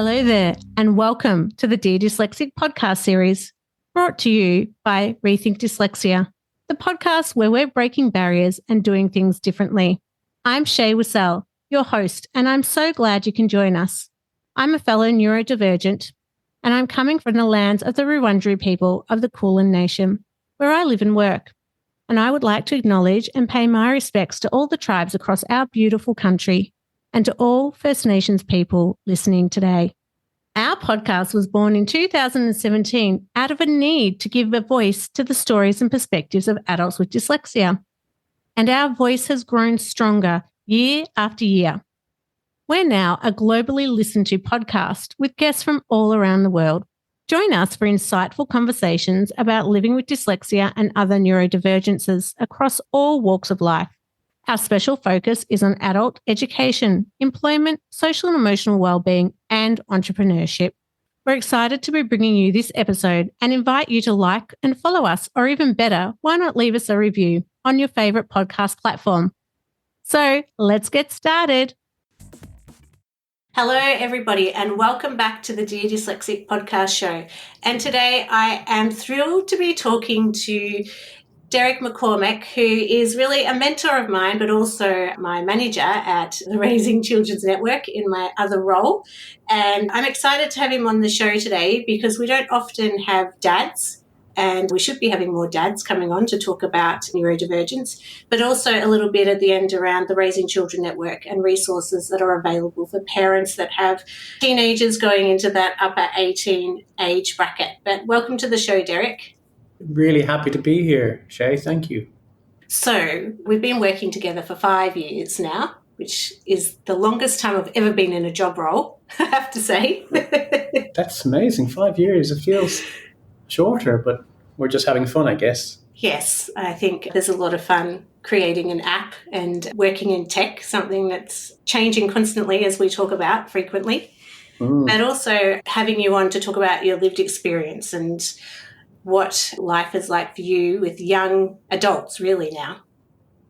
Hello there, and welcome to the Dear Dyslexic podcast series, brought to you by Rethink Dyslexia, the podcast where we're breaking barriers and doing things differently. I'm Shae, your host, and I'm so glad you can join us. I'm a fellow neurodivergent, and I'm coming from the lands of the Wurundjeri people of the Kulin Nation, where I live and work. And I would like to acknowledge and pay my respects to all the tribes across our beautiful country and to all First Nations people listening today. Our podcast was born in 2017 out of a need to give a voice to the stories and perspectives of adults with dyslexia. And our voice has grown stronger year after year. We're now a globally listened to podcast with guests from all around the world. Join us for insightful conversations about living with dyslexia and other neurodivergences across all walks of life. Our special focus is on adult education, employment, social and emotional wellbeing, and entrepreneurship. We're excited to be bringing you this episode and invite you to like and follow us, or even better, why not leave us a review on your favourite podcast platform. So let's get started. Hello, everybody, and welcome back to the Dear Dyslexic podcast show. And today I am thrilled to be talking to Derek McCormack, who is really a mentor of mine, but also my manager at the Raising Children's Network in my other role. And I'm excited to have him on the show today because we don't often have dads, and we should be having more dads coming on to talk about neurodivergence, but also a little bit at the end around the Raising Children Network and resources that are available for parents that have teenagers going into that upper 18 age bracket. But welcome to the show, Derek. Really happy to be here, Shae. Thank you. So we've been working together for 5 years now, which is the longest time I've ever been in a job role, I have to say. That's amazing. 5 years. It feels shorter, but we're just having fun, I guess. Yes, I think there's a lot of fun creating an app and working in tech, something that's changing constantly as we talk about frequently. But also having you on to talk about your lived experience and what life is like for you with young adults really now.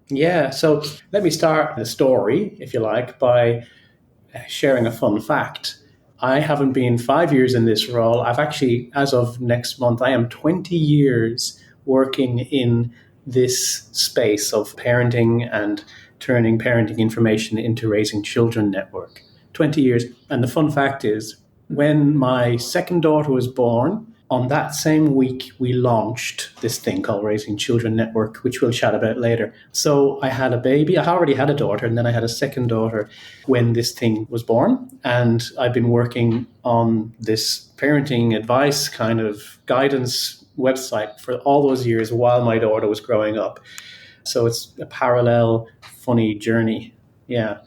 Yeah, so let me start the story, if you like, by sharing a fun fact. I haven't been 5 years in this role. I've actually, as of next month, I am 20 years working in this space of parenting and turning parenting information into Raising Children Network. 20 years. And the fun fact is, when my second daughter was born, on that same week, we launched this thing called Raising Children Network, which we'll chat about later. So I had a baby. I already had a daughter, and then I had a second daughter when this thing was born. And I've been working on this parenting advice kind of guidance website for all those years while my daughter was growing up. So it's a parallel, funny journey. Yeah.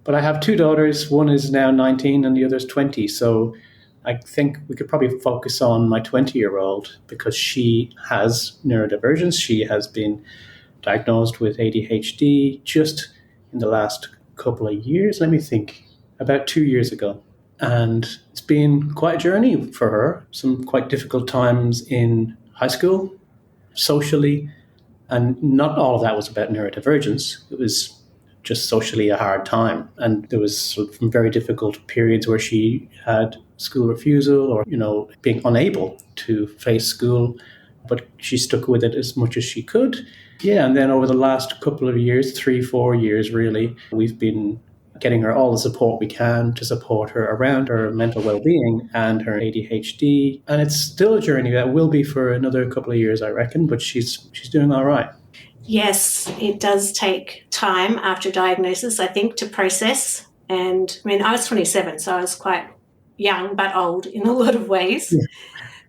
But I have two daughters. One is now 19 and the other is 20. So I think we could probably focus on my 20-year-old because she has neurodivergence. She has been diagnosed with ADHD just in the last couple of years. Let me think, about 2 years ago. And it's been quite a journey for her. Some quite difficult times in high school, socially, and not all of that was about neurodivergence. It was just socially a hard time. And there was some very difficult periods where she had school refusal or, being unable to face school, but she stuck with it as much as she could. Yeah, and then over the last couple of years, 3-4 years really, we've been getting her all the support we can to support her around her mental well-being and her ADHD. And it's still a journey that will be for another couple of years, I reckon, but she's doing all right. Yes, it does take time after diagnosis, I think, to process. And I was 27, so I was quite young but old in a lot of ways. Yeah.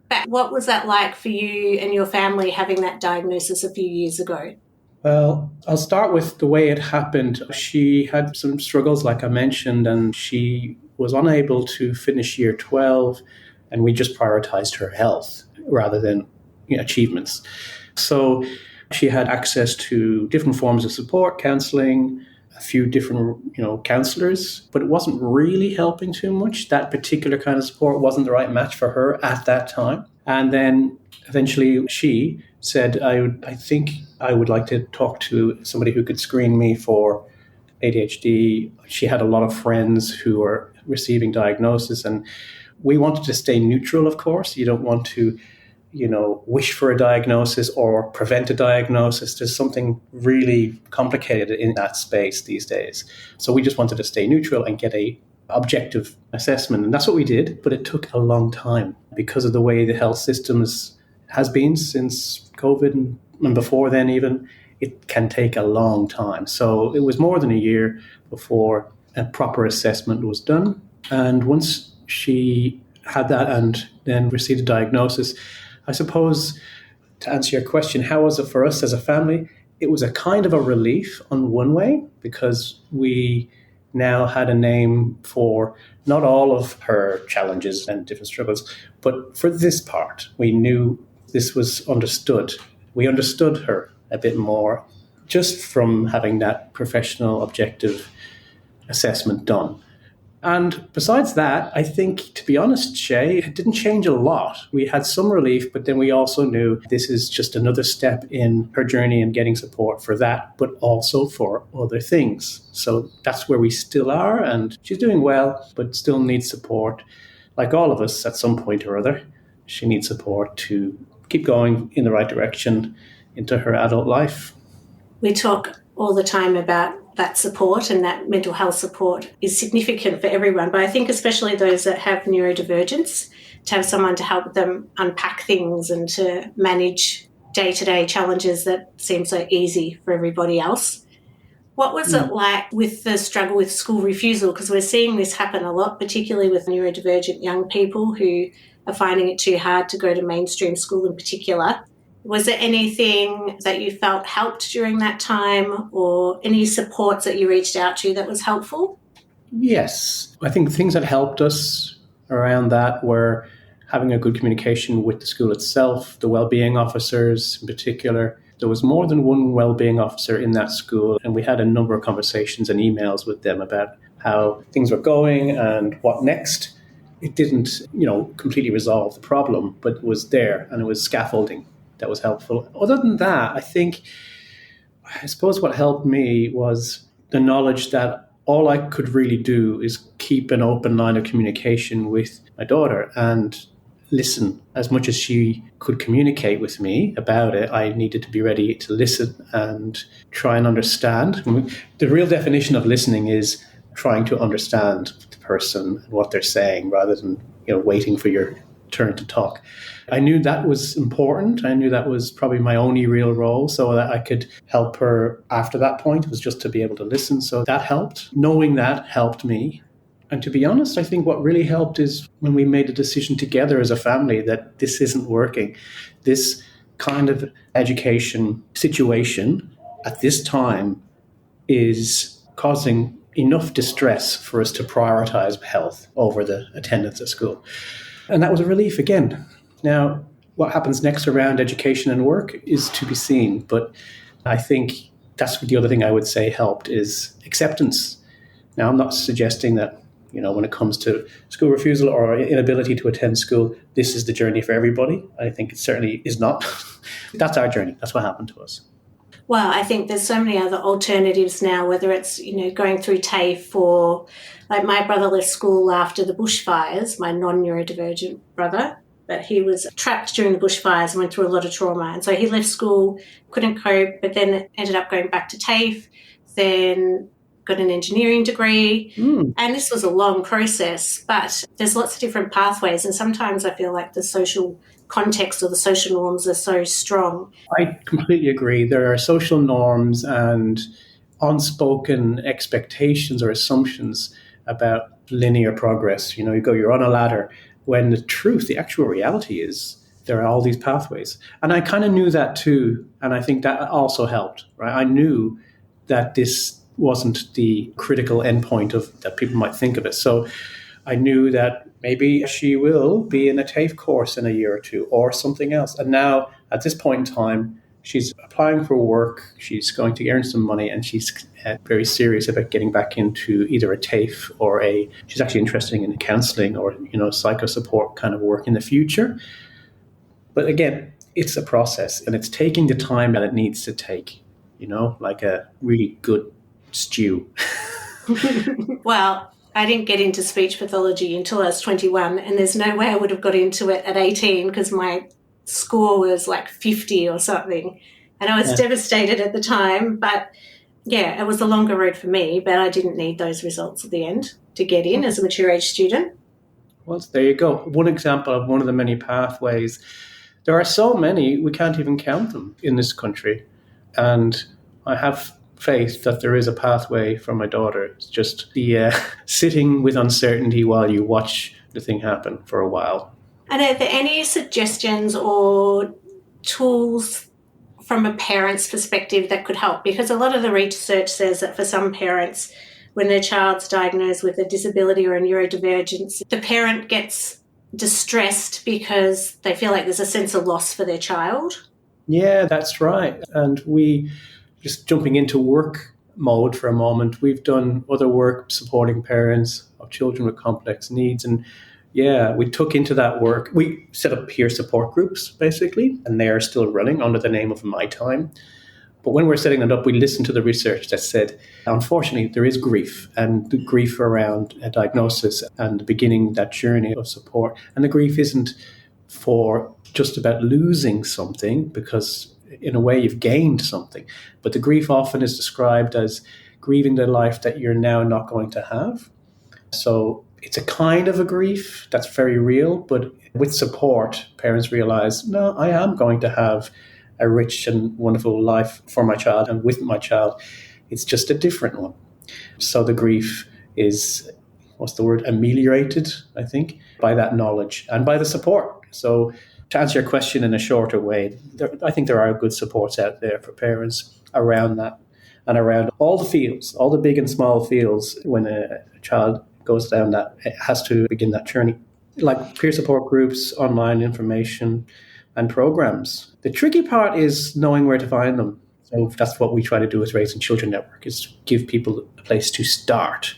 But what was that like for you and your family having that diagnosis a few years ago? Well, I'll start with the way it happened. She had some struggles, like I mentioned, and she was unable to finish year 12, and we just prioritized her health rather than achievements. So she had access to different forms of support, counseling, a few different, counselors, but it wasn't really helping too much. That particular kind of support wasn't the right match for her at that time. And then eventually she said, I think I would like to talk to somebody who could screen me for ADHD. She had a lot of friends who were receiving diagnosis. And we wanted to stay neutral, of course. You don't want to, wish for a diagnosis or prevent a diagnosis. There's something really complicated in that space these days. So we just wanted to stay neutral and get a objective assessment. And that's what we did, but it took a long time because of the way the health systems has been since COVID and before then even. It can take a long time. So it was more than a year before a proper assessment was done. And once she had that and then received a diagnosis, I suppose, to answer your question, how was it for us as a family? It was a kind of a relief on one way because we now had a name for not all of her challenges and different struggles, but for this part, we knew this was understood. We understood her a bit more just from having that professional objective assessment done. And besides that, I think, to be honest, Shae, it didn't change a lot. We had some relief, but then we also knew this is just another step in her journey and getting support for that, but also for other things. So that's where we still are, and she's doing well, but still needs support. Like all of us at some point or other, she needs support to keep going in the right direction into her adult life. We talk all the time about that support, and that mental health support is significant for everyone. But I think especially those that have neurodivergence, to have someone to help them unpack things and to manage day-to-day challenges that seem so easy for everybody else. What was it like with the struggle with school refusal? Because we're seeing this happen a lot, particularly with neurodivergent young people who are finding it too hard to go to mainstream school in particular. Was there anything that you felt helped during that time, or any supports that you reached out to that was helpful? Yes. I think things that helped us around that were having a good communication with the school itself, the wellbeing officers in particular. There was more than one wellbeing officer in that school, and we had a number of conversations and emails with them about how things were going and what next. It didn't, completely resolve the problem, but it was there, and it was scaffolding that was helpful. Other than that, I suppose what helped me was the knowledge that all I could really do is keep an open line of communication with my daughter and listen. As much as she could communicate with me about it, I needed to be ready to listen and try and understand. The real definition of listening is trying to understand the person and what they're saying rather than waiting for your turn to talk. I knew that was important. I knew that was probably my only real role, so that I could help her after that point was just to be able to listen. So that helped. Knowing that helped me. And to be honest, I think what really helped is when we made a decision together as a family that this isn't working. This kind of education situation at this time is causing enough distress for us to prioritize health over the attendance at school. And that was a relief again. Now, what happens next around education and work is to be seen. But I think that's the other thing I would say helped is acceptance. Now, I'm not suggesting that, when it comes to school refusal or inability to attend school, this is the journey for everybody. I think it certainly is not. That's our journey. That's what happened to us. Well, I think there's so many other alternatives now, whether it's, going through TAFE or like my brother left school after the bushfires, my non-neurodivergent brother, but he was trapped during the bushfires and went through a lot of trauma. And so he left school, couldn't cope, but then ended up going back to TAFE, then got an engineering degree. And this was a long process, but there's lots of different pathways. And sometimes I feel like the social context or the social norms are so strong. I completely agree. There are social norms and unspoken expectations or assumptions about linear progress. You're on a ladder, when the truth, the actual reality is there are all these pathways. And I kind of knew that too. And I think that also helped, right? I knew that this wasn't the critical endpoint of that people might think of it. So I knew that maybe she will be in a TAFE course in a year or two or something else. And now at this point in time, she's applying for work, she's going to earn some money, and she's very serious about getting back into either a TAFE or she's actually interested in counseling or, psycho support kind of work in the future. But again, it's a process and it's taking the time that it needs to take, like a really good stew. Well, I didn't get into speech pathology until I was 21, and there's no way I would have got into it at 18 because my score was like 50 or something. And I was devastated at the time, but yeah, it was a longer road for me, but I didn't need those results at the end to get in as a mature age student. Well, there you go. One example of one of the many pathways. There are so many, we can't even count them in this country. And I have faith that there is a pathway for my daughter. It's just the sitting with uncertainty while you watch the thing happen for a while. And are there any suggestions or tools from a parent's perspective that could help? Because a lot of the research says that for some parents, when their child's diagnosed with a disability or a neurodivergence, the parent gets distressed because they feel like there's a sense of loss for their child. Yeah, that's right. And we, just jumping into work mode for a moment, we've done other work supporting parents of children with complex needs. And yeah, we took into that work. We set up peer support groups, basically, and they are still running under the name of My Time. But when we're setting it up, we listened to the research that said, unfortunately, there is grief, and the grief around a diagnosis and beginning that journey of support. And the grief isn't for just about losing something, because in a way you've gained something. But the grief often is described as grieving the life that you're now not going to have. So it's a kind of a grief that's very real, but with support, parents realize, no, I am going to have a rich and wonderful life for my child and with my child. It's just a different one. So the grief is, ameliorated, I think, by that knowledge and by the support. So to answer your question in a shorter way, I think there are good supports out there for parents around that and around all the fields, all the big and small fields. When a child goes down that, it has to begin that journey, like peer support groups, online information, and programs. The tricky part is knowing where to find them. So that's what we try to do with Raising Children Network, is give people a place to start.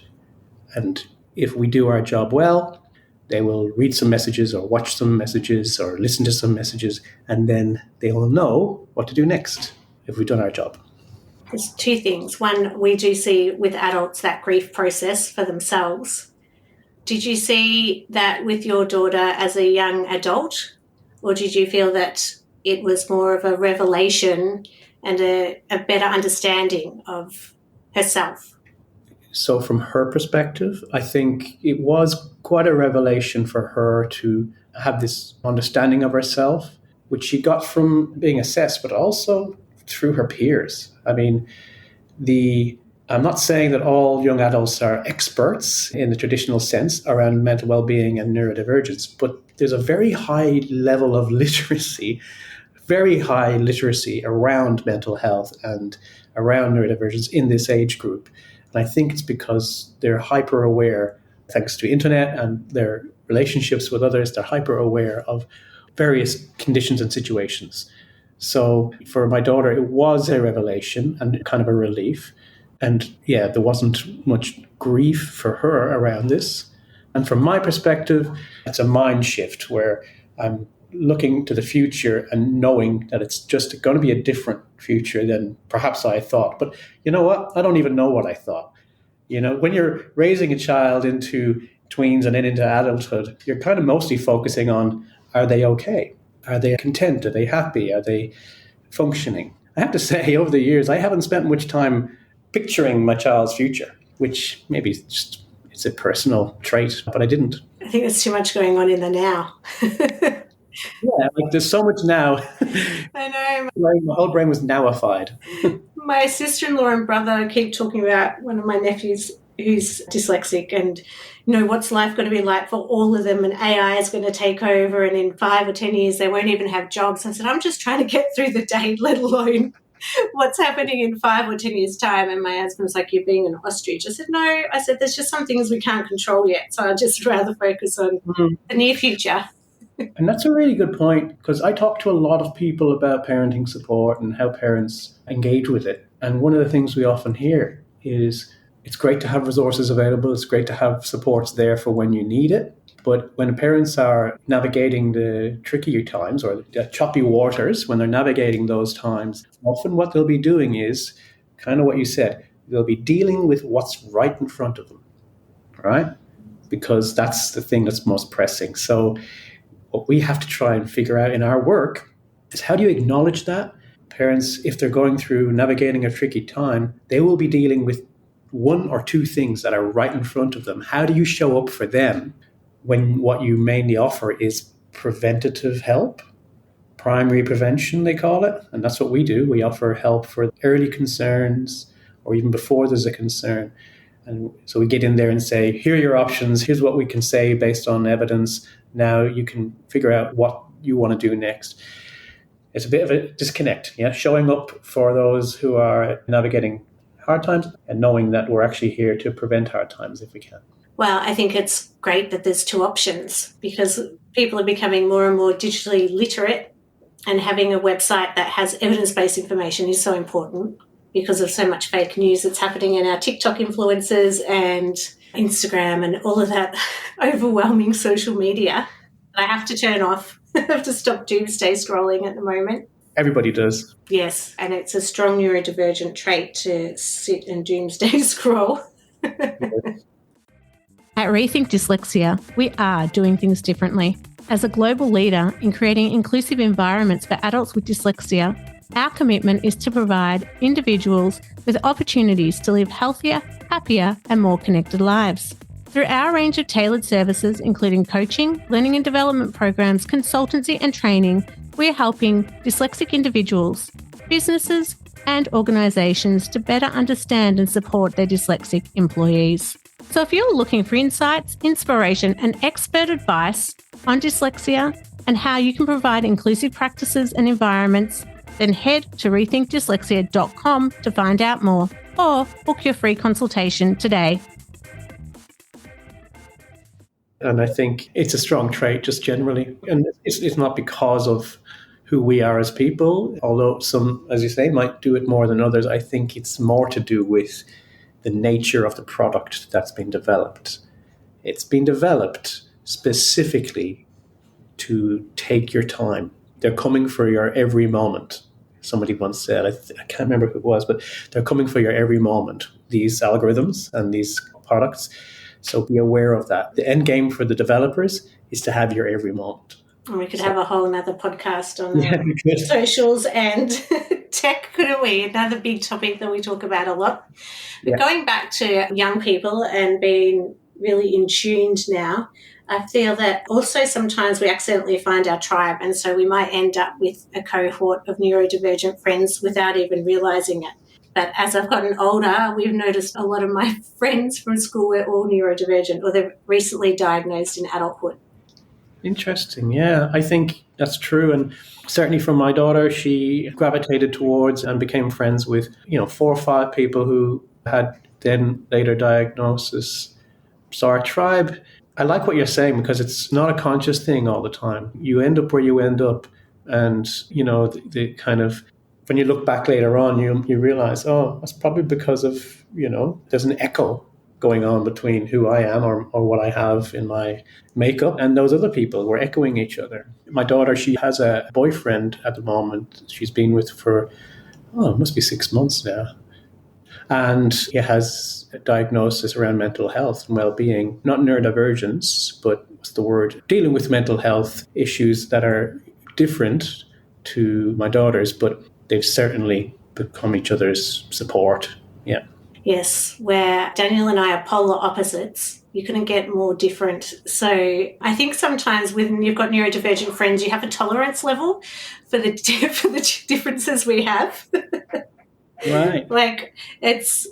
And if we do our job well, they will read some messages or watch some messages or listen to some messages, and then they will know what to do next if we've done our job. There's two things. One, we do see with adults that grief process for themselves. Did you see that with your daughter as a young adult, or did you feel that it was more of a revelation and a better understanding of herself? So from her perspective, I think it was quite a revelation for her to have this understanding of herself, which she got from being assessed, but also through her peers. I mean, I'm not saying that all young adults are experts in the traditional sense around mental well-being and neurodivergence, but there's a very high level of literacy, around mental health and around neurodivergence in this age group. And I think it's because they're hyper aware, thanks to internet and their relationships with others, they're hyper aware of various conditions and situations. So for my daughter, it was a revelation and kind of a relief. And yeah, there wasn't much grief for her around this. And from my perspective, it's a mind shift where I'm looking to the future and knowing that it's just going to be a different future than perhaps I thought. But you know what? I don't even know what I thought. You know, when you're raising a child into tweens and then into adulthood, you're kind of mostly focusing on, are they okay? Are they content? Are they happy? Are they functioning? I have to say, over the years, I haven't spent much time picturing my child's future, which maybe it's a personal trait, but I didn't. I think there's too much going on in the now. Yeah, like there's so much now. I know. My whole brain was nowified. My sister-in-law and brother keep talking about one of my nephews who's dyslexic and, you know, what's life going to be like for all of them, and AI is going to take over, and in 5 or 10 years they won't even have jobs. I said, I'm just trying to get through the day, let alone what's happening in 5 or 10 years' time. And my husband's like, you're being an ostrich. I said, no. I said, there's just some things we can't control yet, so I'd just rather focus on the near future. And that's a really good point, because I talk to a lot of people about parenting support and how parents engage with it. And one of the things we often hear is it's great to have resources available. It's great to have supports there for when you need it. But when parents are navigating the trickier times or the choppy waters, when they're navigating those times, often what they'll be doing is kind of what you said. They'll be dealing with what's right in front of them. right? Because that's the thing that's most pressing. So what we have to try and figure out in our work is, how do you acknowledge that? Parents, if they're going through navigating a tricky time, they will be dealing with one or two things that are right in front of them. How do you show up for them when what you mainly offer is preventative help? Primary prevention, they call it. And that's what we do. We offer help for early concerns or even before there's a concern. And so we get in there and say, here are your options. Here's what we can say based on evidence. Now you can figure out what you want to do next. It's a bit of a disconnect, showing up for those who are navigating hard times and knowing that we're actually here to prevent hard times if we can. Well, I think it's great that there's two options, because people are becoming more and more digitally literate, and having a website that has evidence-based information is so important because of so much fake news that's happening in our TikTok influencers and Instagram and all of that overwhelming social media. I have to turn off. I have to stop doomsday scrolling at the moment. Everybody does. Yes, and it's a strong neurodivergent trait to sit and doomsday scroll. At Rethink Dyslexia, we are doing things differently. As a global leader in creating inclusive environments for adults with dyslexia, our commitment is to provide individuals with opportunities to live healthier, happier, and more connected lives. Through our range of tailored services, including coaching, learning and development programs, consultancy, and training, we are helping dyslexic individuals, businesses, and organisations to better understand and support their dyslexic employees. So if you're looking for insights, inspiration, and expert advice on dyslexia and how you can provide inclusive practices and environments, then head to rethinkdyslexia.com to find out more, or book your free consultation today. And I think it's a strong trait just generally. And it's not because of who we are as people, although some, as you say, might do it more than others. I think it's more to do with the nature of the product that's been developed. It's been developed specifically to take your time. They're coming for your every moment. Somebody once said, I can't remember who it was, but they're coming for your every moment, these algorithms and these products. So be aware of that. The end game for the developers is to have your every moment. And we could have a whole other podcast on socials and tech, couldn't we? Another big topic that we talk about a lot. But going back to young people and being really in tuned now, I feel that also sometimes we accidentally find our tribe, and so we might end up with a cohort of neurodivergent friends without even realising it. But as I've gotten older, we've noticed a lot of my friends from school were all neurodivergent, or they're recently diagnosed in adulthood. Interesting. Yeah, I think that's true. And certainly for my daughter, she gravitated towards and became friends with, 4 or 5 people who had then later diagnosis. So our tribe, I like what you're saying, because it's not a conscious thing all the time. You end up where you end up. And, the kind of, when you look back later on, you realize, oh, that's probably because of, there's an echo going on between who I am or what I have in my makeup and those other people. We're echoing each other. My daughter, she has a boyfriend at the moment she's been with for, it must be 6 months now. And he has a diagnosis around mental health and well-being, not neurodivergence, but what's the word? Dealing with mental health issues that are different to my daughter's, but they've certainly become each other's support. Yeah. Yes, where Daniel and I are polar opposites. You couldn't get more different. So I think sometimes when you've got neurodivergent friends, you have a tolerance level for the differences we have. Right. Like, it's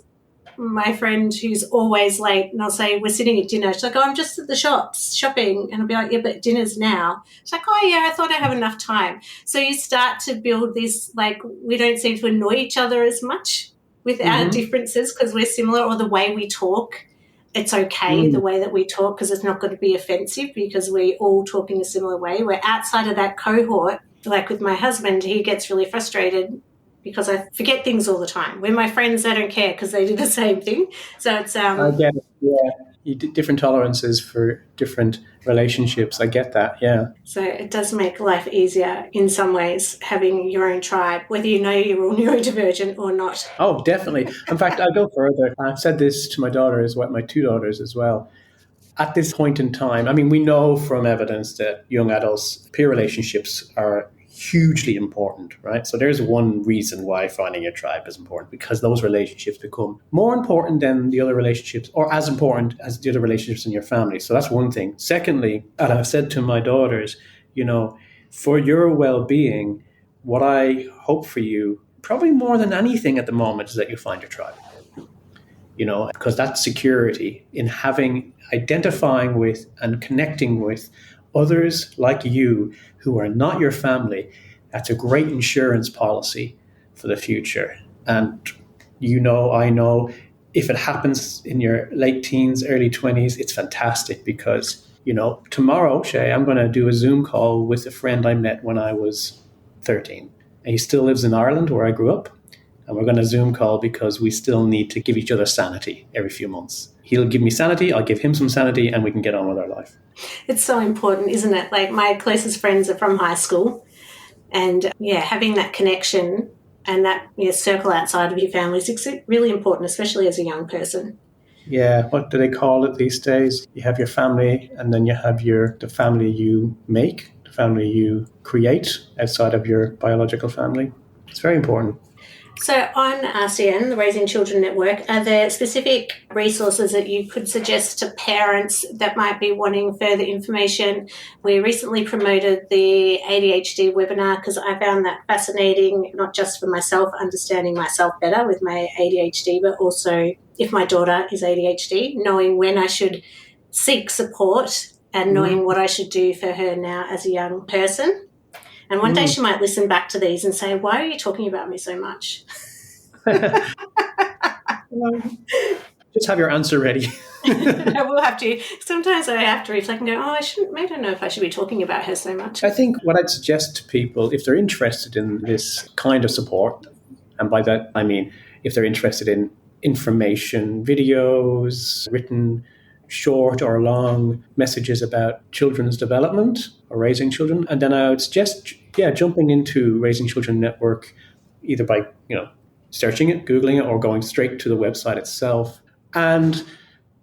my friend who's always late, and I'll say, we're sitting at dinner. She's like, I'm just at the shops shopping. And I'll be like, yeah, but dinner's now. She's like, oh, yeah, I thought I have enough time. So you start to build this, like, we don't seem to annoy each other as much with our differences because we're similar, or the way we talk. It's okay, the way that we talk, because it's not going to be offensive because we all talk in a similar way. We're outside of that cohort. Like with my husband, he gets really frustrated because I forget things all the time. With my friends, they don't care because they do the same thing. So it's I get it. Yeah. different tolerances for different relationships. I get that, yeah. So it does make life easier in some ways, having your own tribe, whether you know you're all neurodivergent or not. Oh, definitely. In fact, I'll go further. I've said this to my daughter as well, my two daughters as well. At this point in time, I mean, we know from evidence that young adults' peer relationships are hugely important, right? So there's one reason why finding a tribe is important, because those relationships become more important than the other relationships, or as important as the other relationships in your family. So that's one thing. Secondly, and I've said to my daughters, for your well-being, what I hope for you, probably more than anything at the moment, is that you find your tribe. Because that security in identifying with and connecting with others like you who are not your family, that's a great insurance policy for the future. And I know if it happens in your late teens, early 20s, it's fantastic because, tomorrow, Shae, I'm going to do a Zoom call with a friend I met when I was 13. And he still lives in Ireland where I grew up. And we're going to Zoom call because we still need to give each other sanity every few months. He'll give me sanity, I'll give him some sanity, and we can get on with our life. It's so important, isn't it? Like, my closest friends are from high school. And, having that connection and that circle outside of your family is really important, especially as a young person. Yeah, what do they call it these days? You have your family, and then you have the family you make, the family you create outside of your biological family. It's very important. So on RCN, the Raising Children Network, are there specific resources that you could suggest to parents that might be wanting further information? We recently promoted the ADHD webinar because I found that fascinating, not just for myself, understanding myself better with my ADHD, but also if my daughter is ADHD, knowing when I should seek support and knowing what I should do for her now as a young person. And one day she might listen back to these and say, why are you talking about me so much? Just have your answer ready. I will have to. Sometimes I have to reflect and go, maybe I don't know if I should be talking about her so much. I think what I'd suggest to people, if they're interested in this kind of support, and by that I mean if they're interested in information, videos, written short or long messages about children's development or raising children. And then I would suggest, jumping into Raising Children Network, either by, searching it, Googling it, or going straight to the website itself. And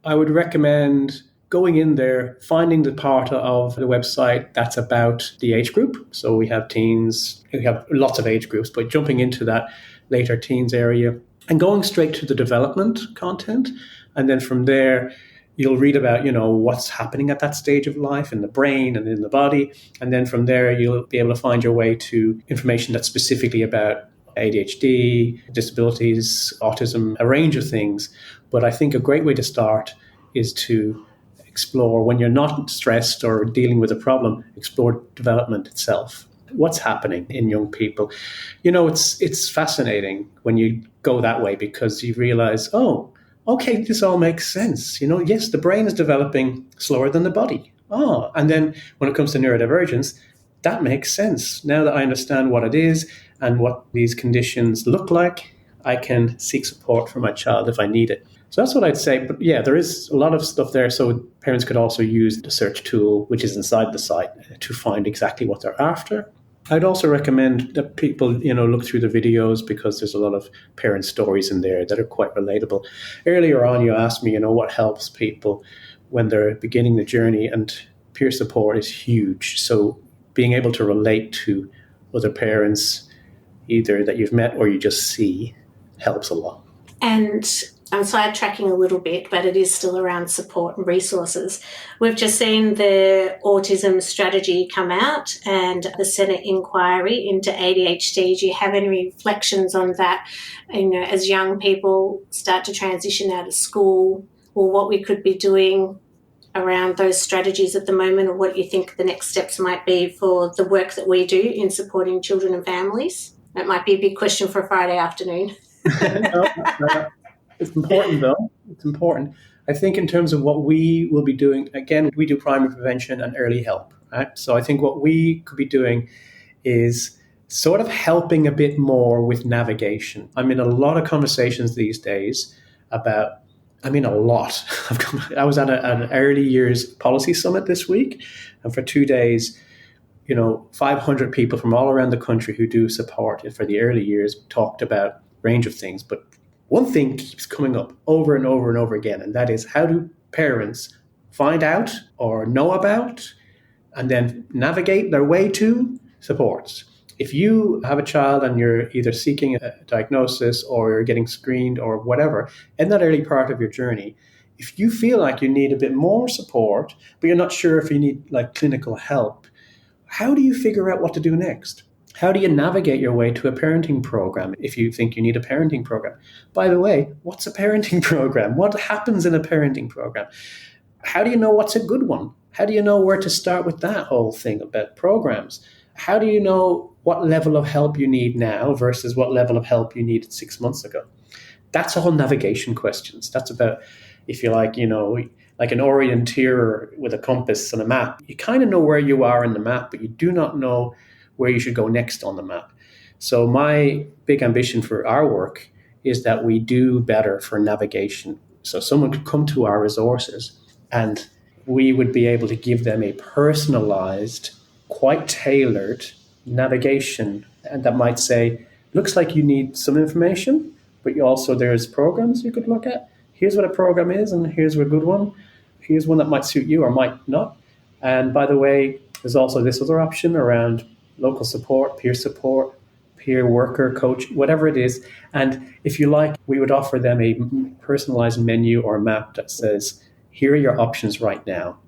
I would recommend going in there, finding the part of the website that's about the age group. So we have teens, we have lots of age groups, but jumping into that later teens area and going straight to the development content. And then from there, you'll read about, what's happening at that stage of life in the brain and in the body. And then from there, you'll be able to find your way to information that's specifically about ADHD, disabilities, autism, a range of things. But I think a great way to start is to explore, when you're not stressed or dealing with a problem, explore development itself. What's happening in young people? It's fascinating when you go that way because you realize, okay, this all makes sense. Yes, the brain is developing slower than the body. And then when it comes to neurodivergence, that makes sense. Now that I understand what it is and what these conditions look like, I can seek support for my child if I need it. So that's what I'd say. But there is a lot of stuff there. So parents could also use the search tool, which is inside the site, to find exactly what they're after. I'd also recommend that people, look through the videos because there's a lot of parent stories in there that are quite relatable. Earlier on, you asked me, what helps people when they're beginning the journey, and peer support is huge. So being able to relate to other parents, either that you've met or you just see, helps a lot. And I'm sidetracking a little bit, but it is still around support and resources. We've just seen the autism strategy come out and the Senate inquiry into ADHD. Do you have any reflections on that, as young people start to transition out of school, or what we could be doing around those strategies at the moment, or what you think the next steps might be for the work that we do in supporting children and families? That might be a big question for a Friday afternoon. It's important, though. It's important. I think in terms of what we will be doing, again, we do primary prevention and early help, right? So I think what we could be doing is sort of helping a bit more with navigation. I'm in a lot of conversations these days about I mean, a lot. I was at an early years policy summit this week, and for 2 days, 500 people from all around the country who do support for the early years talked about a range of things. But one thing keeps coming up over and over and over again, and that is, how do parents find out or know about and then navigate their way to supports? If you have a child and you're either seeking a diagnosis or you're getting screened or whatever, in that early part of your journey, if you feel like you need a bit more support, but you're not sure if you need like clinical help, how do you figure out what to do next? How do you navigate your way to a parenting program if you think you need a parenting program? By the way, what's a parenting program? What happens in a parenting program? How do you know what's a good one? How do you know where to start with that whole thing about programs? How do you know what level of help you need now versus what level of help you needed 6 months ago? That's all navigation questions. That's about, if you like, like an orienteer with a compass and a map. You kind of know where you are in the map, but you do not know where you should go next on the map. So my big ambition for our work is that we do better for navigation. So someone could come to our resources and we would be able to give them a personalized, quite tailored navigation. And that might say, looks like you need some information, but there's programs you could look at. Here's what a program is, and here's a good one. Here's one that might suit you or might not. And by the way, there's also this other option around local support, peer worker, coach, whatever it is. And if you like, we would offer them a personalized menu or map that says, here are your options right now.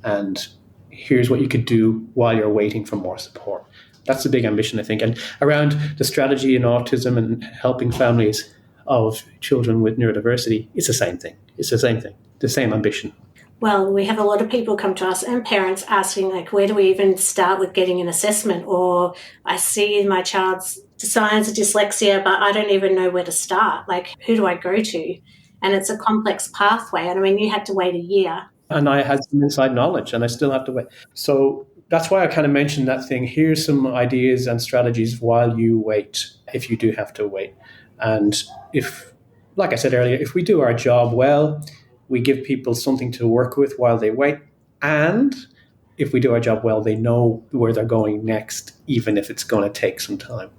And here's what you could do while you're waiting for more support. That's the big ambition, I think. And around the strategy in autism and helping families of children with neurodiversity, it's the same thing. The same ambition. Well, we have a lot of people come to us and parents asking, like, where do we even start with getting an assessment? Or I see my child's signs of dyslexia, but I don't even know where to start. Like, who do I go to? And it's a complex pathway. And I mean, you had to wait a year. And I had some inside knowledge and I still have to wait. So that's why I kind of mentioned that thing. Here's some ideas and strategies while you wait, if you do have to wait. And if, like I said earlier, if we do our job well, we give people something to work with while they wait. And if we do our job well, they know where they're going next, even if it's going to take some time.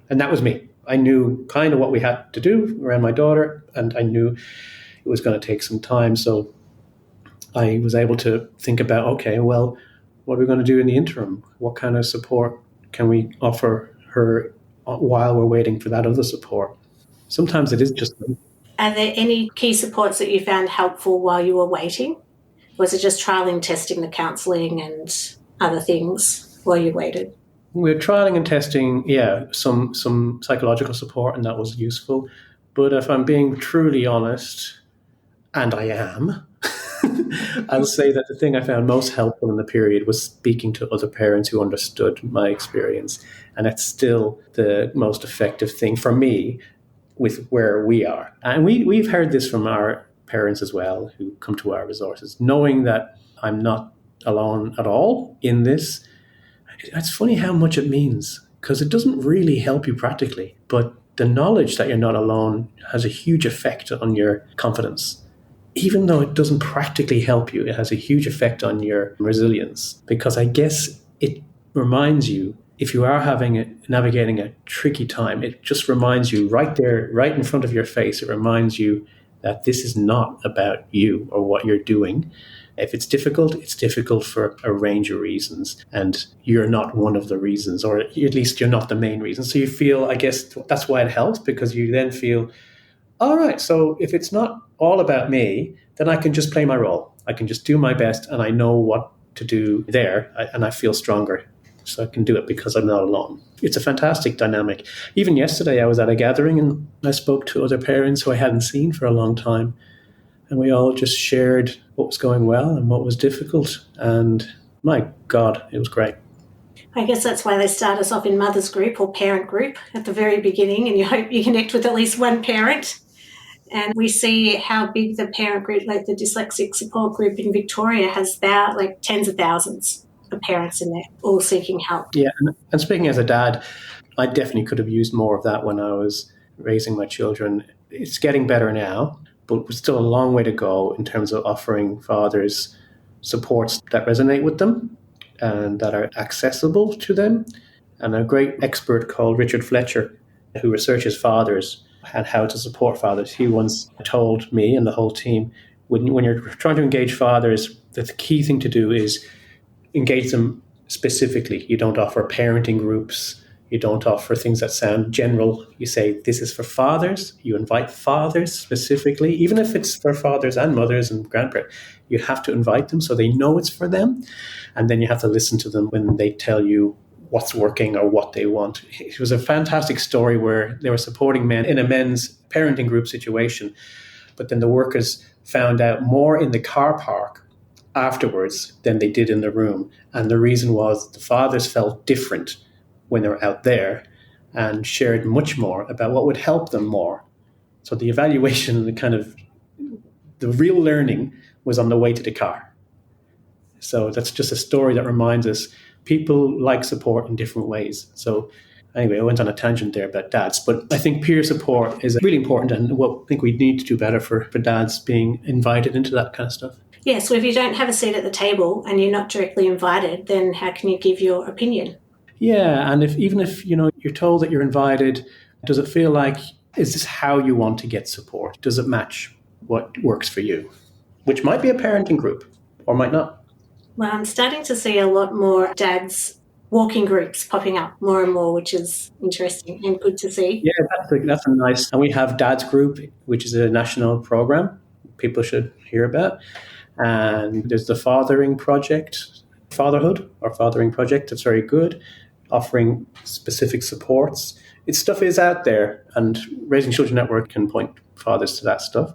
And that was me. I knew kind of what we had to do around my daughter, and I knew it was going to take some time. So I was able to think about, okay, well, what are we going to do in the interim? What kind of support can we offer her while we're waiting for that other support? Sometimes it is just... Are there any key supports that you found helpful while you were waiting? Was it just trialling, testing the counselling and other things while you waited? We're trialling and testing, some psychological support, and that was useful. But if I'm being truly honest, and I am, I'll say that the thing I found most helpful in the period was speaking to other parents who understood my experience. And it's still the most effective thing for me with where we are. And we've heard this from our parents as well, who come to our resources, knowing that I'm not alone at all in this. It's funny how much it means, because it doesn't really help you practically, but the knowledge that you're not alone has a huge effect on your confidence. Even though it doesn't practically help you, it has a huge effect on your resilience, because I guess it reminds you, if you are navigating a tricky time, it just reminds you right there, right in front of your face, it reminds you that this is not about you or what you're doing. If it's difficult for a range of reasons, and you're not one of the reasons, or at least you're not the main reason. So you feel, I guess that's why it helps, because you then feel, all right, so if it's not all about me, then I can just play my role. I can just do my best, and I know what to do there, and I feel stronger. So I can do it because I'm not alone. It's a fantastic dynamic. Even yesterday, I was at a gathering, and I spoke to other parents who I hadn't seen for a long time. And we all just shared what was going well and what was difficult. And my God, it was great. I guess that's why they start us off in mother's group or parent group at the very beginning, and you hope you connect with at least one parent. And we see how big the parent group, like the dyslexic support group in Victoria, has about like tens of thousands of parents in there, all seeking help. Yeah, and speaking as a dad, I definitely could have used more of that when I was raising my children. It's getting better now, but there's still a long way to go in terms of offering fathers supports that resonate with them and that are accessible to them. And a great expert called Richard Fletcher, who researches fathers and how to support fathers, he once told me and the whole team, when you're trying to engage fathers, that the key thing to do is engage them specifically. You don't offer parenting groups. You don't offer things that sound general. You say, this is for fathers. You invite fathers specifically, even if it's for fathers and mothers and grandparents. You have to invite them so they know it's for them. And then you have to listen to them when they tell you what's working or what they want. It was a fantastic story where they were supporting men in a men's parenting group situation. But then the workers found out more in the car park afterwards than they did in the room. And the reason was the fathers felt different when they were out there and shared much more about what would help them more. So the evaluation, the real learning was on the way to the car. So that's just a story that reminds us people like support in different ways. So anyway, I went on a tangent there about dads, but I think peer support is really important, and what I think we need to do better for dads being invited into that kind of stuff. Yeah, so if you don't have a seat at the table and you're not directly invited, then how can you give your opinion? Yeah, and even if you're told that you're invited, does it feel like, is this how you want to get support? Does it match what works for you? Which might be a parenting group or might not. Well, I'm starting to see a lot more dads walking groups popping up more and more, which is interesting and good to see. Yeah, that's a nice. And we have Dads Group, which is a national program people should hear about. And there's the Fathering Project, Fathering Project. That's very good, offering specific supports. Stuff is out there, and Raising Children Network can point fathers to that stuff.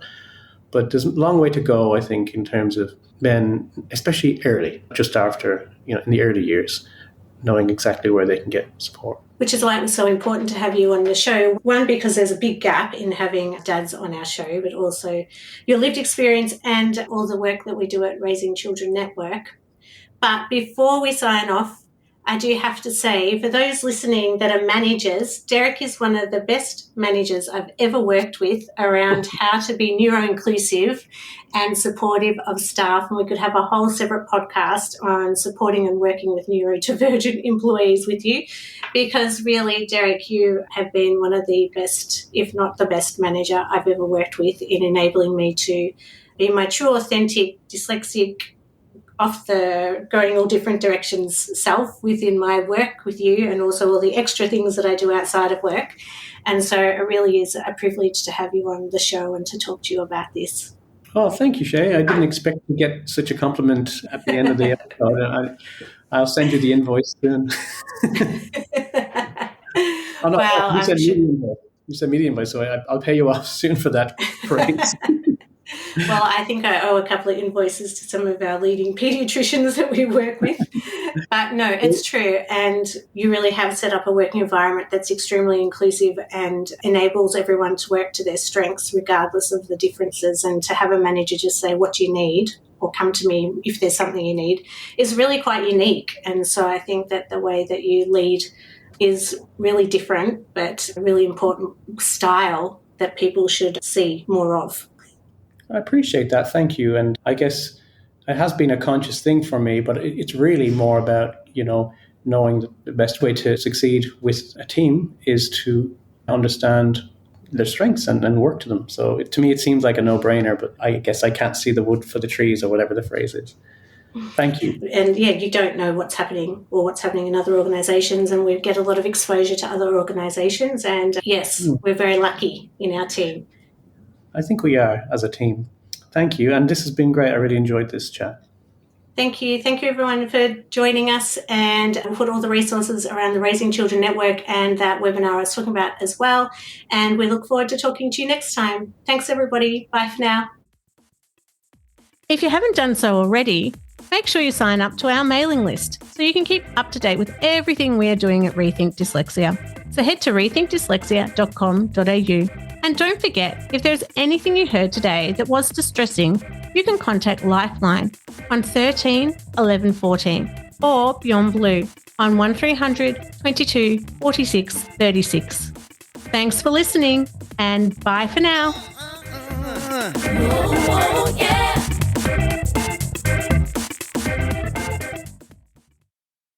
But there's a long way to go, I think, in terms of men, especially early, just after, in the early years, knowing exactly where they can get support. Which is why it was so important to have you on the show. One, because there's a big gap in having dads on our show, but also your lived experience and all the work that we do at Raising Children Network. But before we sign off, I do have to say, for those listening that are managers, Derek is one of the best managers I've ever worked with around how to be neuro-inclusive and supportive of staff. And we could have a whole separate podcast on supporting and working with neurodivergent employees with you, because really, Derek, you have been one of the best, if not the best manager I've ever worked with in enabling me to be my true, authentic, dyslexic, off the going all different directions self within my work with you, and also all the extra things that I do outside of work. And so it really is a privilege to have you on the show and to talk to you about this. Oh, thank you, Shae. I didn't expect to get such a compliment at the end of the episode. I'll send you the invoice soon. Wow, you said medium invoice, so I'll pay you off soon for that praise. Well, I think I owe a couple of invoices to some of our leading paediatricians that we work with. But no, it's true. And you really have set up a working environment that's extremely inclusive and enables everyone to work to their strengths regardless of the differences. And to have a manager just say, what do you need? Or come to me if there's something you need, is really quite unique. And so I think that the way that you lead is really different, but a really important style that people should see more of. I appreciate that. Thank you. And I guess it has been a conscious thing for me, but it's really more about, knowing that the best way to succeed with a team is to understand their strengths and work to them. So to me, it seems like a no-brainer, but I guess I can't see the wood for the trees or whatever the phrase is. Thank you. And yeah, you don't know what's happening or what's happening in other organisations, and we get a lot of exposure to other organisations. And yes, we're very lucky in our team. I think we are as a team. Thank you. And this has been great. I really enjoyed this chat. Thank you. Thank you, everyone, for joining us. And we'll put all the resources around the Raising Children Network and that webinar I was talking about as well. And we look forward to talking to you next time. Thanks, everybody. Bye for now. If you haven't done so already, make sure you sign up to our mailing list so you can keep up to date with everything we are doing at Rethink Dyslexia. So head to rethinkdyslexia.com.au. And don't forget, if there's anything you heard today that was distressing, you can contact Lifeline on 13 11 14 or Beyond Blue on 1300 22 46 36. Thanks for listening, and bye for now. Oh, yeah.